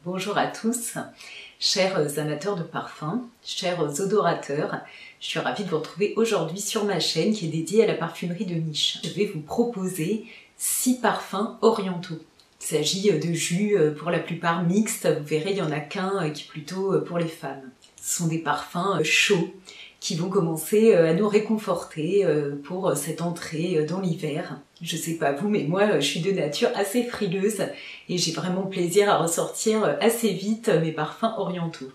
Bonjour à tous, chers amateurs de parfums, chers odorateurs. Je suis ravie de vous retrouver aujourd'hui sur ma chaîne qui est dédiée à la parfumerie de niche. Je vais vous proposer 6 parfums orientaux. Il s'agit de jus pour la plupart mixtes, vous verrez il n'y en a qu'un qui est plutôt pour les femmes. Ce sont des parfums chauds qui vont commencer à nous réconforter pour cette entrée dans l'hiver. Je sais pas vous, mais moi je suis de nature assez frileuse et j'ai vraiment plaisir à ressortir assez vite mes parfums orientaux.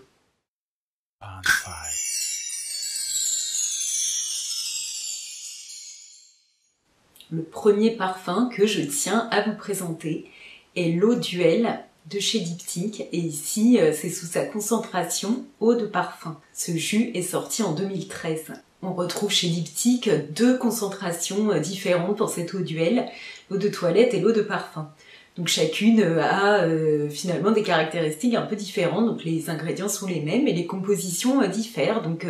Le premier parfum que je tiens à vous présenter est l'Eau Duel de chez Diptyque, et ici c'est sous sa concentration eau de parfum. Ce jus est sorti en 2013. On retrouve chez Diptyque 2 concentrations différentes pour cette eau Duel, l'eau de toilette et l'eau de parfum. Donc chacune a finalement des caractéristiques un peu différentes, donc les ingrédients sont les mêmes et les compositions diffèrent. Donc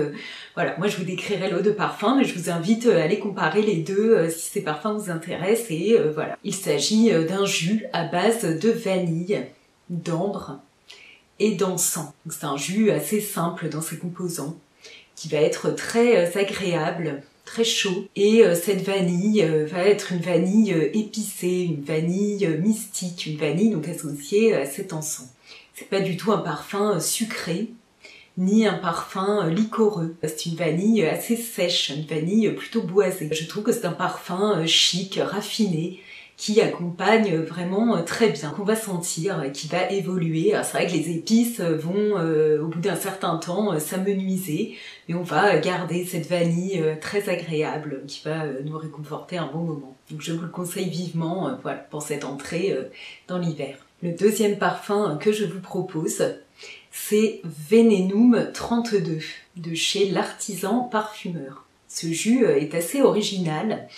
voilà, moi je vous décrirai l'eau de parfum, mais je vous invite à aller comparer les deux si ces parfums vous intéressent. Et voilà, il s'agit d'un jus à base de vanille, d'ambre et d'encens. C'est un jus assez simple dans ses composants, qui va être très agréable, très chaud. Et cette vanille va être une vanille épicée, une vanille mystique, une vanille donc associée à cet encens. C'est pas du tout un parfum sucré, ni un parfum liquoreux. C'est une vanille assez sèche, une vanille plutôt boisée. Je trouve que c'est un parfum chic, raffiné, qui accompagne vraiment très bien, qu'on va sentir, qui va évoluer. C'est vrai que les épices vont, au bout d'un certain temps, s'amenuiser, mais on va garder cette vanille très agréable qui va nous réconforter un bon moment. Donc je vous le conseille vivement voilà, pour cette entrée dans l'hiver. Le deuxième parfum que je vous propose, c'est Venenum 32 de chez l'Artisan Parfumeur. Ce jus est assez original.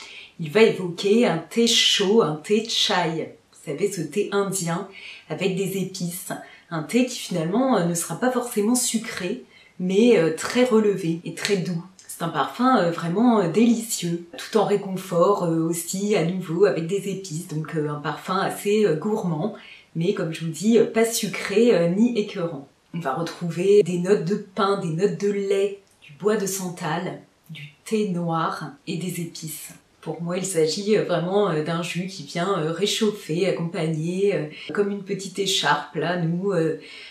Il va évoquer un thé chaud, un thé chai. Vous savez, ce thé indien avec des épices. Un thé qui finalement ne sera pas forcément sucré, mais très relevé et très doux. C'est un parfum vraiment délicieux, tout en réconfort aussi à nouveau avec des épices. Donc un parfum assez gourmand, mais comme je vous dis, pas sucré ni écœurant. On va retrouver des notes de pain, des notes de lait, du bois de santal, du thé noir et des épices. Pour moi, il s'agit vraiment d'un jus qui vient réchauffer, accompagner, comme une petite écharpe, là, nous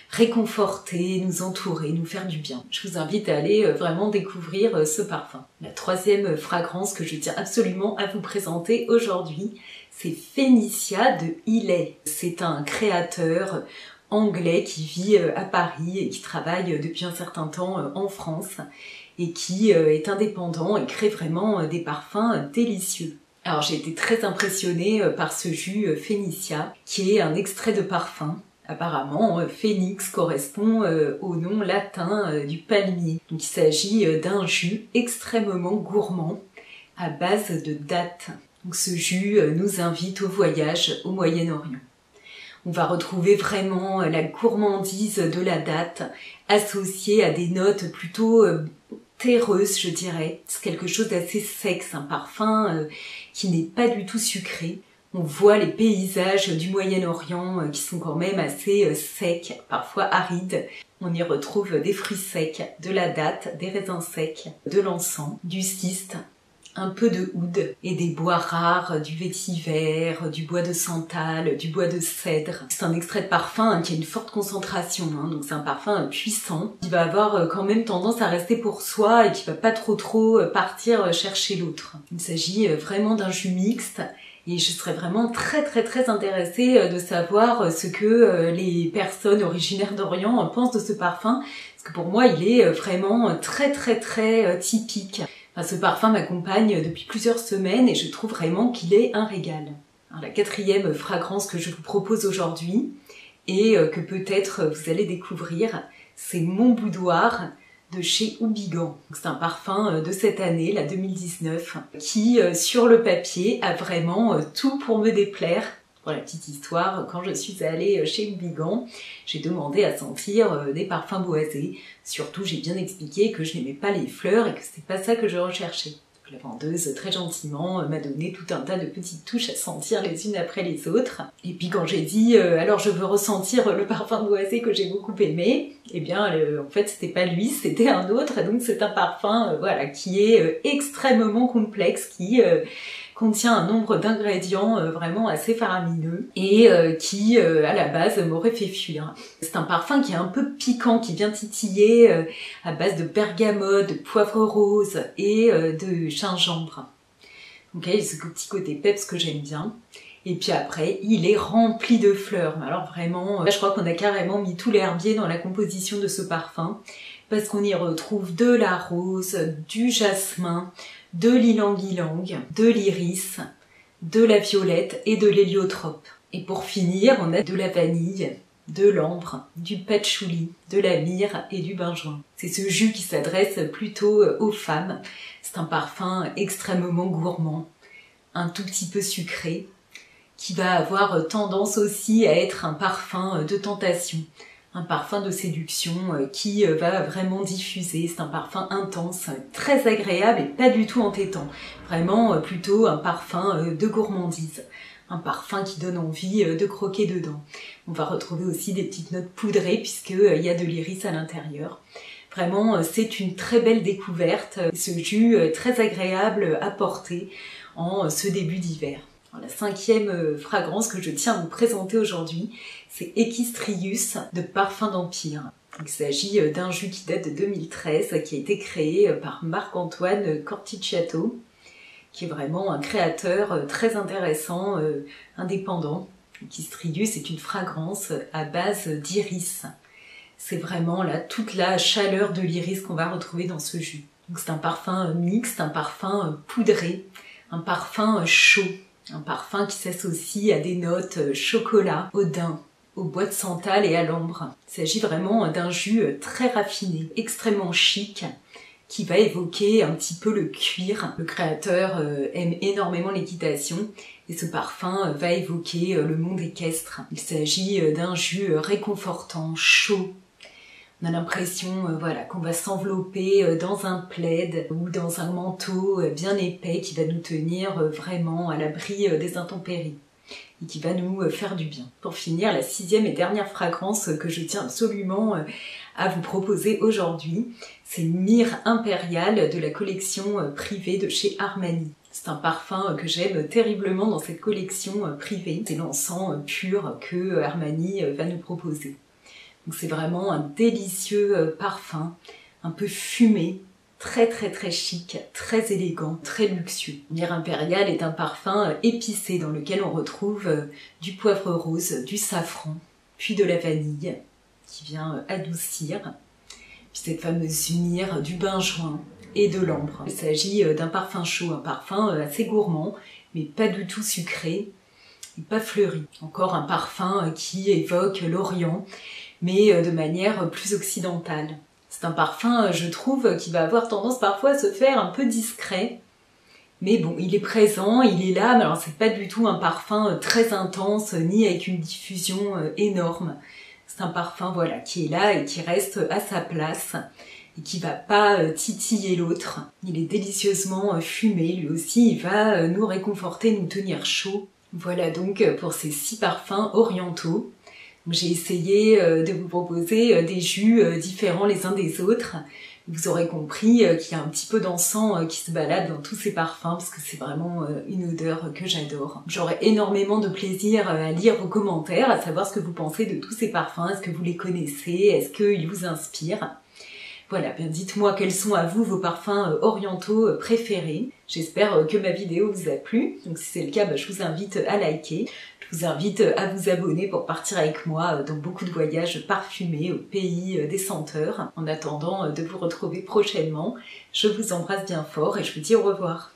réconforter, nous entourer, nous faire du bien. Je vous invite à aller vraiment découvrir ce parfum. La troisième fragrance que je tiens absolument à vous présenter aujourd'hui, c'est Phénicia de Islay. C'est un créateur anglais qui vit à Paris et qui travaille depuis un certain temps en France, et qui est indépendant et crée vraiment des parfums délicieux. Alors j'ai été très impressionnée par ce jus Phénicia, qui est un extrait de parfum. Apparemment, phénix correspond au nom latin du palmier. Donc il s'agit d'un jus extrêmement gourmand à base de dattes. Donc ce jus nous invite au voyage au Moyen-Orient. On va retrouver vraiment la gourmandise de la date associée à des notes plutôt terreuse, je dirais. C'est quelque chose d'assez sec, c'est un parfum qui n'est pas du tout sucré. On voit les paysages du Moyen-Orient qui sont quand même assez secs, parfois arides. On y retrouve des fruits secs, de la datte, des raisins secs, de l'encens, du schiste, un peu de oud et des bois rares, du vétiver, du bois de santal, du bois de cèdre. C'est un extrait de parfum qui a une forte concentration, donc c'est un parfum puissant qui va avoir quand même tendance à rester pour soi et qui va pas trop partir chercher l'autre. Il s'agit vraiment d'un jus mixte et je serais vraiment très intéressée de savoir ce que les personnes originaires d'Orient pensent de ce parfum, parce que pour moi il est vraiment très typique. Enfin, ce parfum m'accompagne depuis plusieurs semaines et je trouve vraiment qu'il est un régal. Alors, la quatrième fragrance que je vous propose aujourd'hui et que peut-être vous allez découvrir, c'est Mon Boudoir de chez Houbigant. C'est un parfum de cette année, la 2019, qui sur le papier a vraiment tout pour me déplaire. Pour la petite histoire, quand je suis allée chez Houbigant, j'ai demandé à sentir des parfums boisés. Surtout, j'ai bien expliqué que je n'aimais pas les fleurs et que c'était pas ça que je recherchais. La vendeuse, très gentiment, m'a donné tout un tas de petites touches à sentir les unes après les autres. Et puis quand j'ai dit alors je veux ressentir le parfum boisé que j'ai beaucoup aimé, eh bien en fait c'était pas lui, c'était un autre. Donc c'est un parfum voilà, qui est extrêmement complexe, qui contient un nombre d'ingrédients vraiment assez faramineux et qui à la base m'aurait fait fuir. C'est un parfum qui est un peu piquant, qui vient titiller à base de bergamote, de poivre rose et de gingembre. Donc il y a ce petit côté peps que j'aime bien. Et puis après, il est rempli de fleurs. Alors vraiment, là je crois qu'on a carrément mis tout l'herbier dans la composition de ce parfum, parce qu'on y retrouve de la rose, du jasmin, de l'ylang-ylang, de l'iris, de la violette et de l'héliotrope. Et pour finir, on a de la vanille, de l'ambre, du patchouli, de la myrrhe et du benjoin. C'est ce jus qui s'adresse plutôt aux femmes. C'est un parfum extrêmement gourmand, un tout petit peu sucré, qui va avoir tendance aussi à être un parfum de tentation, un parfum de séduction qui va vraiment diffuser. C'est un parfum intense, très agréable et pas du tout entêtant. Vraiment plutôt un parfum de gourmandise. Un parfum qui donne envie de croquer dedans. On va retrouver aussi des petites notes poudrées puisqu'il y a de l'iris à l'intérieur. Vraiment, c'est une très belle découverte. Ce jus très agréable à porter en ce début d'hiver. La 5e fragrance que je tiens à vous présenter aujourd'hui, c'est Equistrius de Parfums d'Empire. Il s'agit d'un jus qui date de 2013, qui a été créé par Marc-Antoine Corticciato, qui est vraiment un créateur très intéressant, indépendant. Equistrius est une fragrance à base d'iris. C'est vraiment là toute la chaleur de l'iris qu'on va retrouver dans ce jus. Donc c'est un parfum mixte, un parfum poudré, un parfum chaud. Un parfum qui s'associe à des notes chocolat, au daim, au bois de santal et à l'ambre. Il s'agit vraiment d'un jus très raffiné, extrêmement chic, qui va évoquer un petit peu le cuir. Le créateur aime énormément l'équitation et ce parfum va évoquer le monde équestre. Il s'agit d'un jus réconfortant, chaud. On a l'impression voilà, qu'on va s'envelopper dans un plaid ou dans un manteau bien épais qui va nous tenir vraiment à l'abri des intempéries et qui va nous faire du bien. Pour finir, la 6e et dernière fragrance que je tiens absolument à vous proposer aujourd'hui, c'est Myrrhe Impériale de la collection privée de chez Armani. C'est un parfum que j'aime terriblement dans cette collection privée. C'est l'encens pur que Armani va nous proposer. Donc c'est vraiment un délicieux parfum, un peu fumé, très chic, très élégant, très luxueux. Myrrhe Impériale est un parfum épicé dans lequel on retrouve du poivre rose, du safran, puis de la vanille qui vient adoucir, puis cette fameuse myrrhe, du benjoin et de l'ambre. Il s'agit d'un parfum chaud, un parfum assez gourmand, mais pas du tout sucré et pas fleuri. Encore un parfum qui évoque l'Orient, mais de manière plus occidentale. C'est un parfum, je trouve, qui va avoir tendance parfois à se faire un peu discret. Mais bon, il est présent, il est là, mais alors c'est pas du tout un parfum très intense, ni avec une diffusion énorme. C'est un parfum, voilà, qui est là et qui reste à sa place, et qui va pas titiller l'autre. Il est délicieusement fumé, lui aussi, il va nous réconforter, nous tenir chaud. Voilà donc pour ces 6 parfums orientaux. J'ai essayé de vous proposer des jus différents les uns des autres. Vous aurez compris qu'il y a un petit peu d'encens qui se balade dans tous ces parfums parce que c'est vraiment une odeur que j'adore. J'aurai énormément de plaisir à lire vos commentaires, à savoir ce que vous pensez de tous ces parfums. Est-ce que vous les connaissez? Est-ce qu'ils vous inspirent? Voilà, bien dites-moi quels sont à vous vos parfums orientaux préférés. J'espère que ma vidéo vous a plu. Donc si c'est le cas, je vous invite à liker. Je vous invite à vous abonner pour partir avec moi dans beaucoup de voyages parfumés au pays des senteurs. En attendant de vous retrouver prochainement, je vous embrasse bien fort et je vous dis au revoir.